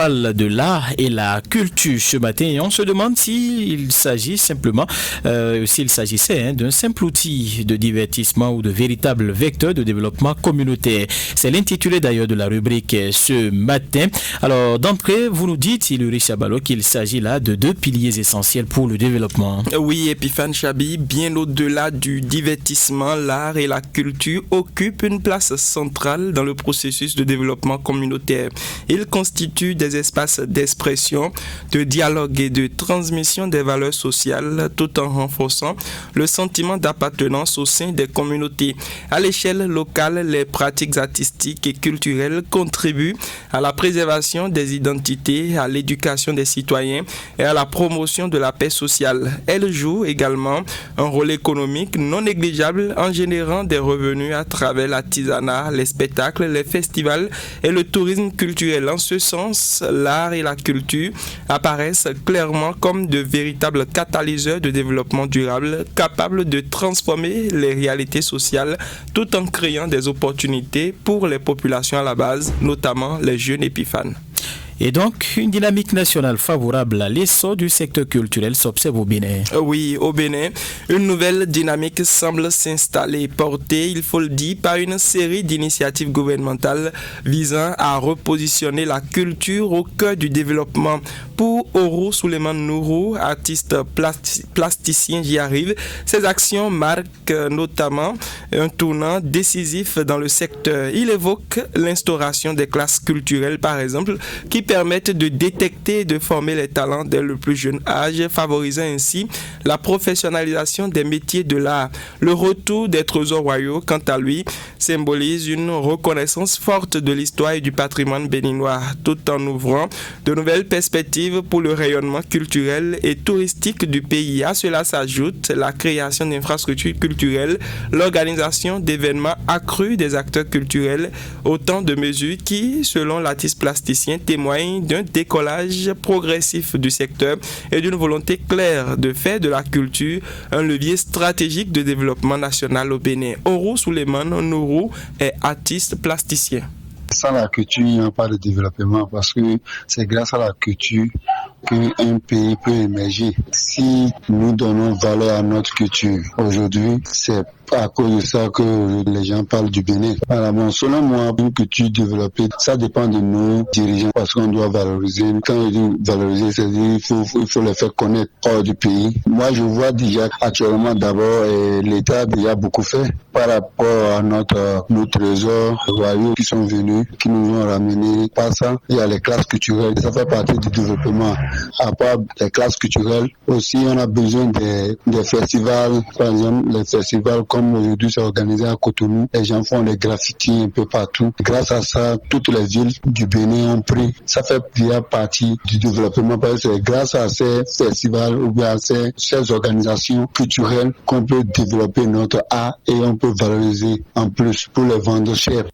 parle de l'art et la culture ce matin et on se demande s'il s'agissait d'un simple outil de divertissement ou de véritable vecteur de développement communautaire. C'est l'intitulé d'ailleurs de la rubrique ce matin. Alors d'entrée, vous nous dites, Iluri Chabalo, qu'il s'agit là de deux piliers essentiels pour le développement. Oui, Epiphane Chabi, bien au-delà du divertissement, l'art et la culture occupent une place centrale dans le processus de développement communautaire. Ils constituent des espaces d'expression, de dialogue et de transmission des valeurs sociales tout en renforçant le sentiment d'appartenance au sein des communautés. À l'échelle locale, les pratiques artistiques et culturelles contribuent à la préservation des identités, à l'éducation des citoyens et à la promotion de la paix sociale. Elles jouent également un rôle économique non négligeable en générant des revenus à travers l'artisanat, les spectacles, les festivals et le tourisme culturel. En ce sens, l'art et la culture apparaissent clairement comme de véritables catalyseurs de développement durable, capables de transformer les réalités sociales tout en créant des opportunités pour les populations à la base, notamment les jeunes épiphanes. Et donc, une dynamique nationale favorable à l'essor du secteur culturel s'observe au Bénin. Oui, au Bénin, une nouvelle dynamique semble s'installer, portée, il faut le dire, par une série d'initiatives gouvernementales visant à repositionner la culture au cœur du développement. Pour Oro Suleiman Nourou, artiste plasticien, j'y arrive, ces actions marquent notamment un tournant décisif dans le secteur. Il évoque l'instauration des classes culturelles, par exemple, qui permettent de détecter et de former les talents dès le plus jeune âge, favorisant ainsi la professionnalisation des métiers de l'art. Le retour des trésors royaux, quant à lui, symbolise une reconnaissance forte de l'histoire et du patrimoine béninois, tout en ouvrant de nouvelles perspectives pour le rayonnement culturel et touristique du pays. À cela s'ajoute la création d'infrastructures culturelles, l'organisation d'événements accrus des acteurs culturels, autant de mesures qui, selon l'artiste plasticien, témoignent d'un décollage progressif du secteur et d'une volonté claire de faire de la culture un levier stratégique de développement national au Bénin. Oro Suleiman Nourou est artiste plasticien. Sans la culture, il n'y a pas de développement parce que c'est grâce à la culture qu'un pays peut émerger. Si nous donnons valeur à notre culture aujourd'hui, c'est à cause de ça que les gens parlent du Bénin. Voilà, bon, selon moi, une culture développée, ça dépend de nos dirigeants parce qu'on doit valoriser. Quand on dit valoriser, c'est-à-dire il faut les faire connaître hors du pays. Moi, je vois déjà actuellement d'abord l'État a déjà beaucoup fait par rapport à nos trésors royaux qui sont venus, qui nous ont ramenés. Par ça, il y a les classes culturelles. Ça fait partie du développement. À part les classes culturelles, aussi on a besoin des festivals. Par exemple, les festivals comme aujourd'hui c'est organisé à Cotonou, les gens font des graffitis un peu partout. Grâce à ça, toutes les villes du Bénin ont pris. Ça fait bien partie du développement parce que c'est grâce à ces festivals ou bien à ces organisations culturelles qu'on peut développer notre art et on peut valoriser en plus pour les vendre cher.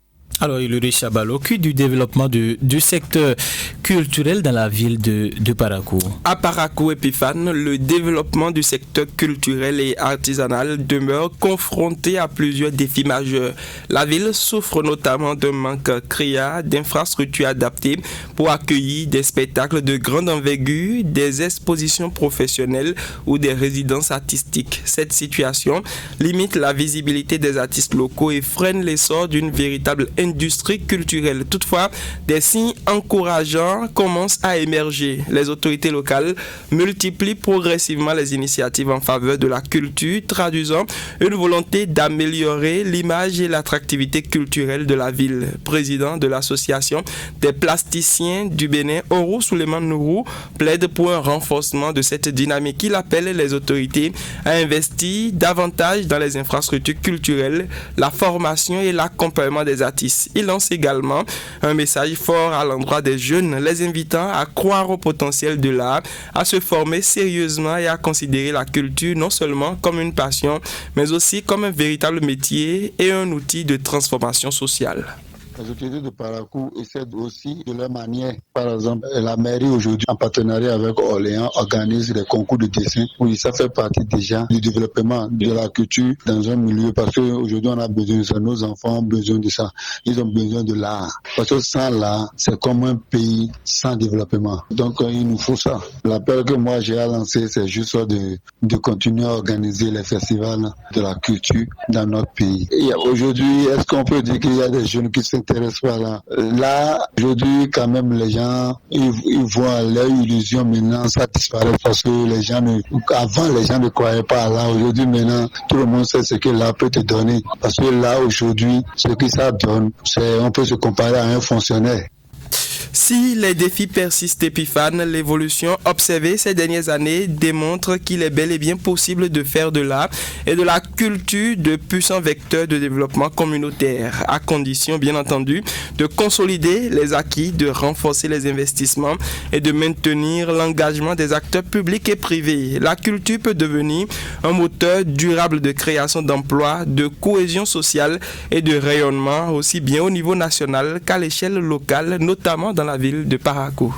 Alors, Iluri Chabalo, qui du développement du secteur culturel dans la ville de Parakou. À Parakou, Epiphane, le développement du secteur culturel et artisanal demeure confronté à plusieurs défis majeurs. La ville souffre notamment d'un manque criard d'infrastructures adaptées pour accueillir des spectacles de grande envergure, des expositions professionnelles ou des résidences artistiques. Cette situation limite la visibilité des artistes locaux et freine l'essor d'une véritable industrie culturelle. Toutefois, des signes encourageants commencent à émerger. Les autorités locales multiplient progressivement les initiatives en faveur de la culture, traduisant une volonté d'améliorer l'image et l'attractivité culturelle de la ville. Président de l'association des plasticiens du Bénin, Oro Suleiman Nourou, plaide pour un renforcement de cette dynamique. Il appelle les autorités à investir davantage dans les infrastructures culturelles, la formation et l'accompagnement des artistes. Il lance également un message fort à l'endroit des jeunes, les invitant à croire au potentiel de l'art, à se former sérieusement et à considérer la culture non seulement comme une passion, mais aussi comme un véritable métier et un outil de transformation sociale. Les autorités de Parakou essaient aussi de leur manière. Par exemple, la mairie aujourd'hui, en partenariat avec Orléans, organise des concours de dessin. Oui, ça fait partie déjà du développement de la culture dans un milieu parce qu'aujourd'hui, on a besoin de ça. Nos enfants ont besoin de ça. Ils ont besoin de l'art. Parce que sans l'art, c'est comme un pays sans développement. Donc, il nous faut ça. L'appel que moi j'ai à lancer, c'est juste de continuer à organiser les festivals de la culture dans notre pays. Et aujourd'hui, est-ce qu'on peut dire qu'il y a des jeunes qui s'intéressent par là? Là, aujourd'hui, quand même, les gens, ils voient leur illusion maintenant, ça disparaît parce que avant, les gens ne croyaient pas à l'art. Aujourd'hui, maintenant, tout le monde sait ce que l'art peut te donner. Parce que là, aujourd'hui, ce que ça donne, on peut se comparer à un fonctionnaire. Si les défis persistent, Epiphane, l'évolution observée ces dernières années démontre qu'il est bel et bien possible de faire de l'art et de la culture de puissants vecteurs de développement communautaire, à condition, bien entendu, de consolider les acquis, de renforcer les investissements et de maintenir l'engagement des acteurs publics et privés. La culture peut devenir un moteur durable de création d'emplois, de cohésion sociale et de rayonnement, aussi bien au niveau national qu'à l'échelle locale, notamment dans la ville de Parakou.